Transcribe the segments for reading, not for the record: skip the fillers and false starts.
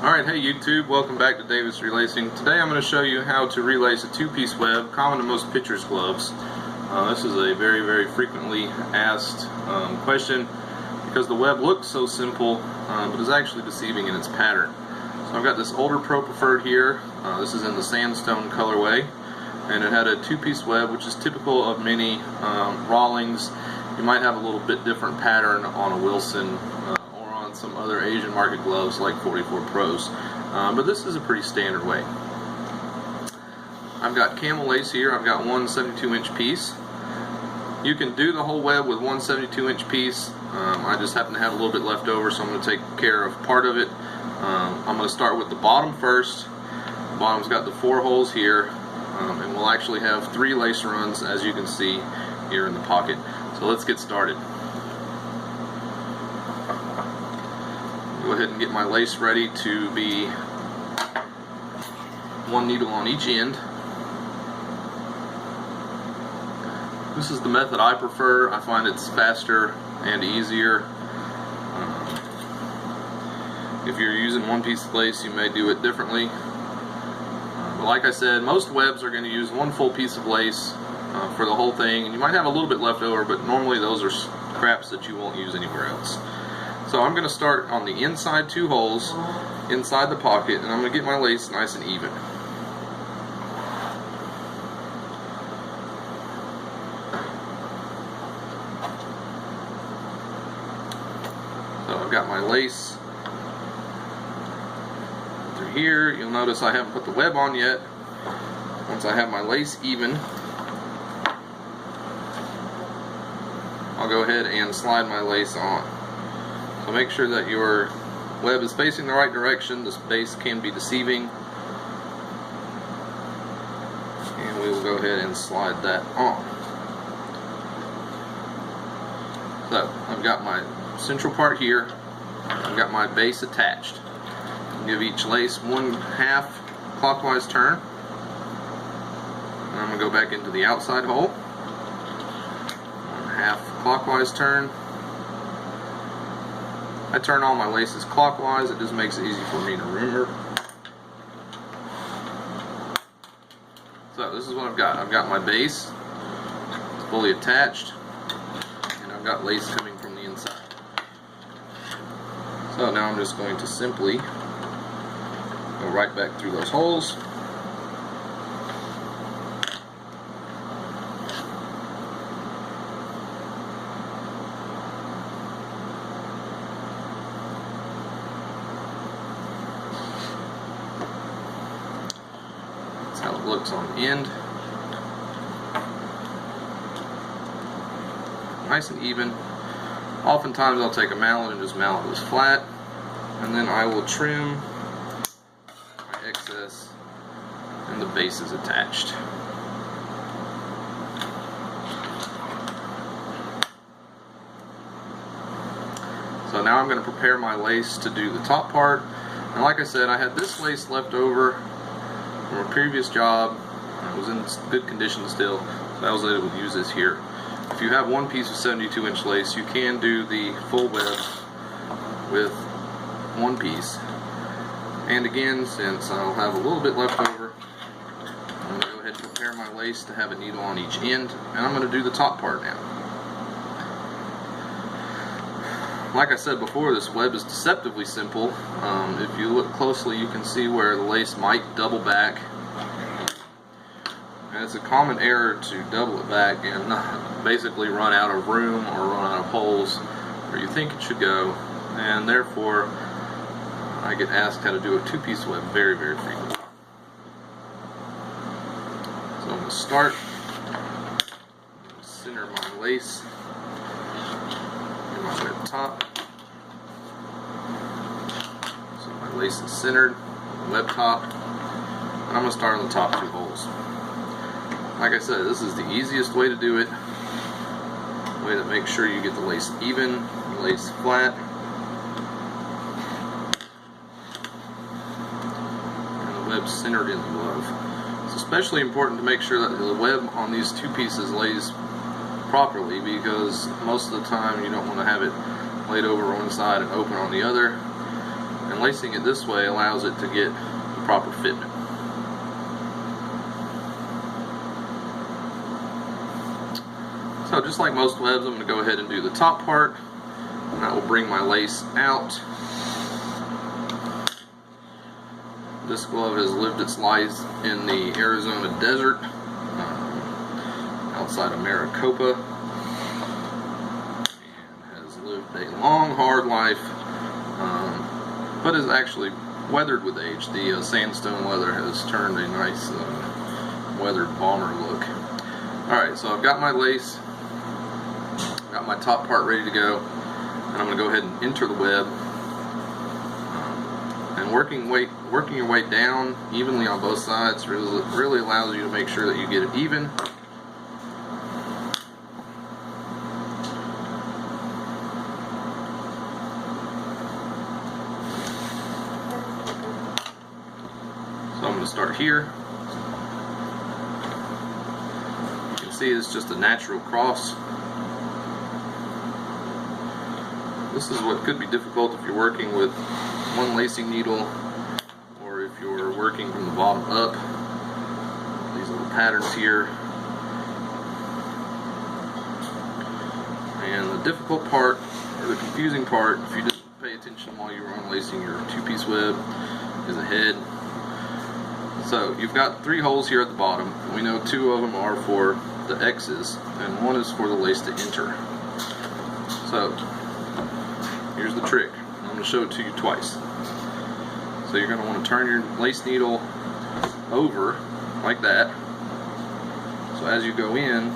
Alright, hey YouTube, welcome back to Davis Relacing. Today I'm going to show you how to relace a two-piece web, common to most pitchers' gloves. This is a very frequently asked question because the web looks so simple but is actually deceiving in its pattern. So I've got this older Pro Preferred here. This is in the sandstone colorway, and it had a two-piece web, which is typical of many Rawlings. You might have a little bit different pattern on a Wilson some other Asian market gloves like 44 Pros, but this is a pretty standard way. I've got camel lace here. I've got one 72-inch piece. You can do the whole web with one 72-inch piece. I just happen to have a little bit left over, so I'm going to take care of part of it. I'm going to start with the bottom first. The bottom's got the 4 holes here, and we'll actually have 3 lace runs, as you can see here in the pocket. So let's get started. Go ahead and get my lace ready to be 1 needle on each end. This is the method I prefer. I find it's faster and easier. If you're using one piece of lace, you may do it differently. But like I said, most webs are going to use 1 full piece of lace for the whole thing, and you might have a little bit left over, but normally those are scraps that you won't use anywhere else. So I'm going to start on the inside 2 holes inside the pocket, and I'm going to get my lace nice and even. So I've got my lace through here. You'll notice I haven't put the web on yet. Once I have my lace even, I'll go ahead and slide my lace on. So make sure that your web is facing the right direction. This base can be deceiving. And we will go ahead and slide that on. So I've got my central part here. I've got my base attached. I'll give each lace 1/2 clockwise turn. And I'm going to go back into the outside hole. 1/2 clockwise turn. I turn all my laces clockwise. It just makes it easy for me to remember. So this is what I've got. I've got my base. It's fully attached. And I've got lace coming from the inside. So now I'm just going to simply go right back through those holes. How it looks on the end. Nice and even. Oftentimes I'll take a mallet and just mallet this flat, and then I will trim my excess, and the base is attached. So now I'm going to prepare my lace to do the top part. And like I said, I had this lace left over from a previous job. It was in good condition still, so I was able to use this here. If you have one piece of 72-inch lace, you can do the full web with one piece. And again, since I'll have a little bit left over, I'm going to go ahead and prepare my lace to have a needle on each end, and I'm going to do the top part now. Like I said before, this web is deceptively simple. If you look closely, you can see where the lace might double back. And it's a common error to double it back and basically run out of room or run out of holes where you think it should go. And therefore, I get asked how to do a 2-piece web very frequently. So I'm going to start, center my lace in my web top. So my lace is centered on the web top, and I'm going to start on the top 2 holes. Like I said, this is the easiest way to do it. Way to make sure you get the lace even, the lace flat, and the web centered in the glove. It's especially important to make sure that the web on these 2 pieces lays properly, because most of the time you don't want to have it laid over one side and open on the other. And and lacing it this way allows it to get the proper fitment. So just like most webs, I'm going to go ahead and do the top part, and that will bring my lace out. This glove has lived its life in the Arizona desert, outside of Maricopa, and has lived a long, hard life, but is actually weathered with age. The sandstone leather has turned a nice weathered bomber look. Alright, so I've got my lace, got my top part ready to go, and I'm going to go ahead and enter the web. And working your way down evenly on both sides really allows you to make sure that you get it even. So I'm going to start here. You can see it's just a natural cross. This is what could be difficult if you're working with one lacing needle, or if you're working from the bottom up. These little patterns here. And the difficult part, or the confusing part, if you didn't pay attention while you were unlacing your two-piece web, is ahead. So you've got 3 holes here at the bottom. We know 2 of them are for the X's, and 1 is for the lace to enter. So here's the trick. I'm going to show it to you twice. So you're going to want to turn your lace needle over like that. So as you go in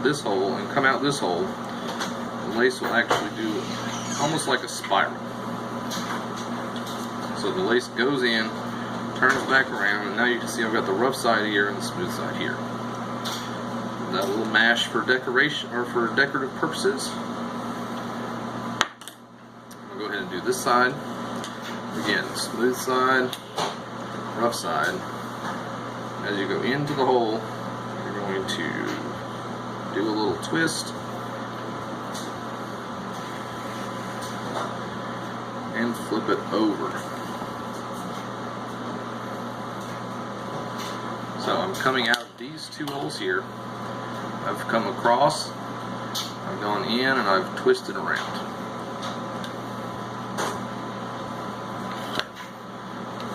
this hole and come out this hole, the lace will actually do almost like a spiral. So the lace goes in, turns back around, and now you can see I've got the rough side here and the smooth side here. That little mash for decoration, or for decorative purposes. Go ahead and do this side. Again, smooth side, rough side. As you go into the hole, you're going to do a little twist and flip it over. So I'm coming out of these 2 holes here. I've come across, I've gone in, and I've twisted around.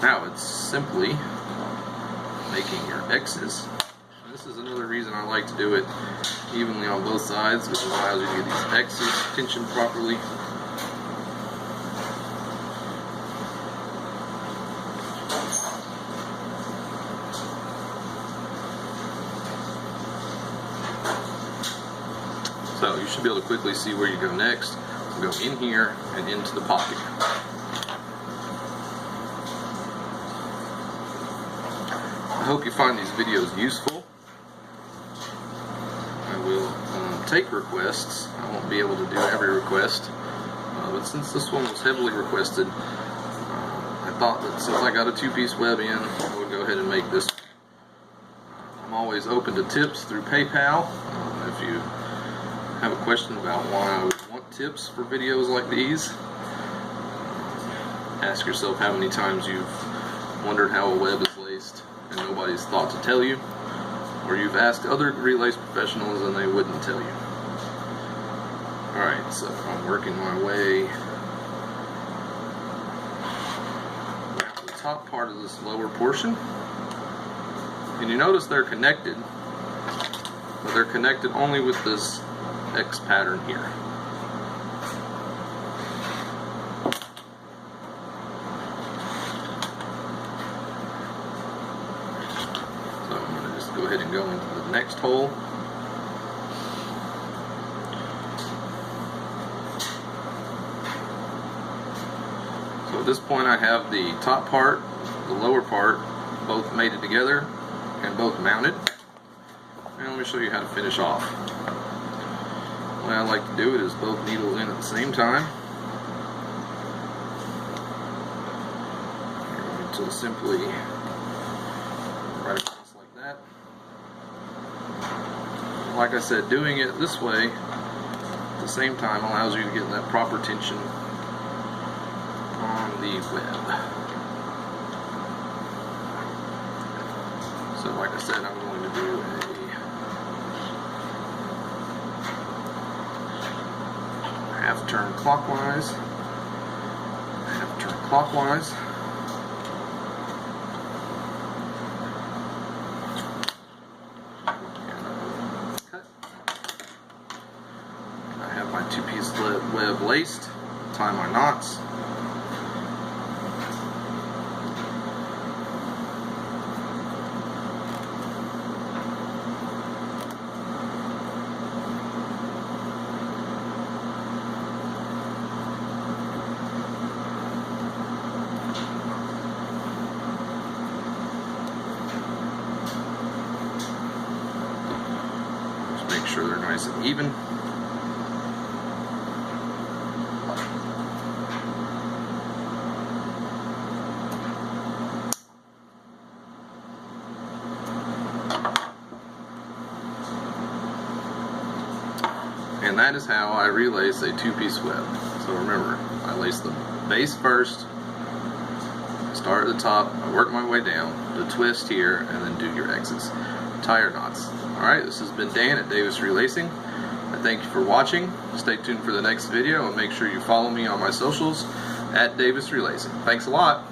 Now it's simply making your X's. This is another reason I like to do it evenly on both sides, which allows you to get these X's tensioned properly. So you should be able to quickly see where you go next. You go in here and into the pocket. I hope you find these videos useful. I will take requests. I won't be able to do every request, but since this one was heavily requested, I thought that since I got a 2-piece web in, I would go ahead and make this. I'm always open to tips through PayPal. If you have a question about why I would want tips for videos like these, ask yourself how many times you've wondered how a web is laced and nobody's thought to tell you, or you've asked other relace professionals and they wouldn't tell you. Alright, so I'm working my way to the top part of this lower portion, and you notice they're connected, but they're connected only with this X pattern here. Go ahead and go into the next hole. So at this point I have the top part, the lower part, both mated together and both mounted. And let me show you how to finish off. The way I like to do it is both needles in at the same time. You're going to simply right across like that. Like I said, doing it this way at the same time allows you to get that proper tension on the web. So like I said, I'm going to do a half turn clockwise, half turn clockwise. Cut. I have my two-piece web laced, tie my knots. Make sure they're nice and even. And that is how I relace a two-piece web. So remember, I lace the base first, start at the top, I work my way down, the twist here, and then do your X's. Tie your knots. Alright, this has been Dan at Davis Relacing. I thank you for watching. Stay tuned for the next video and make sure you follow me on my socials at Davis Relacing. Thanks a lot.